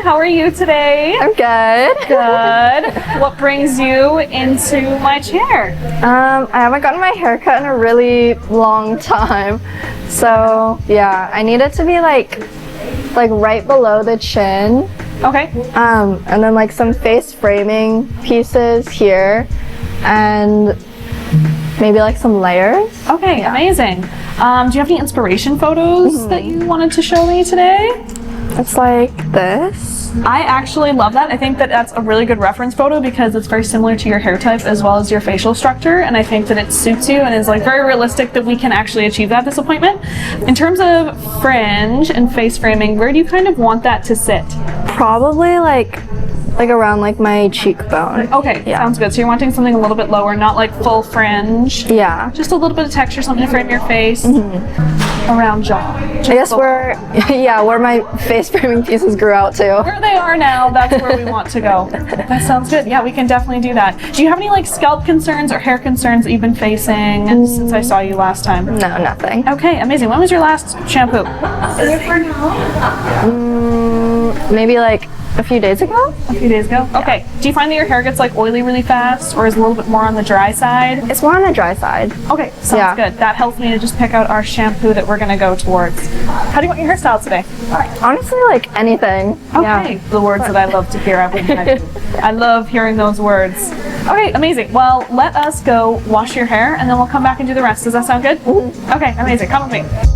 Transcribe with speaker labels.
Speaker 1: How are you today?
Speaker 2: I'm good.
Speaker 1: Good. What brings you into my chair?
Speaker 2: I haven't gotten my hair cut in a really long time. So yeah, I need it to be like right below the chin.
Speaker 1: Okay.
Speaker 2: And then like some face framing pieces here and maybe like some layers.
Speaker 1: Okay,
Speaker 2: Yeah.
Speaker 1: amazing. Do you have any inspiration photos that you wanted to show me today?
Speaker 2: It's like this.
Speaker 1: I actually love that. I think that that's a really good reference photo because it's very similar to your hair type as well as your facial structure, and I think that it suits you and is like very realistic that we can actually achieve that this appointment. In terms of fringe and face framing, where do you kind of want that to sit?
Speaker 2: Probably like around like my cheekbone.
Speaker 1: Okay,
Speaker 2: Yeah.
Speaker 1: sounds good. So you're wanting something a little bit lower, not like full fringe.
Speaker 2: Yeah.
Speaker 1: Just a little bit of texture, something to frame your face around jaw.
Speaker 2: I guess where my face framing pieces grew out too.
Speaker 1: Where they are now, that's where we want to go. That sounds good. Yeah, we can definitely do that. Do you have any like scalp concerns or hair concerns that you've been facing since I saw you last time?
Speaker 2: No, nothing.
Speaker 1: Okay, amazing. When was your last shampoo?
Speaker 2: Maybe like a few days ago.
Speaker 1: A few days ago? Okay. Do you find that your hair gets like oily really fast or is a little bit more on the dry side?
Speaker 2: It's more on the dry side.
Speaker 1: Okay, sounds good. That helps me to just pick out our shampoo that we're gonna go towards. How do you want your hairstyle today?
Speaker 2: Honestly, like anything.
Speaker 1: Okay, the words that I love to hear. I love hearing those words. Okay, amazing. Well, let us go wash your hair and then we'll come back and do the rest. Does that sound good? Okay, amazing. Come with me.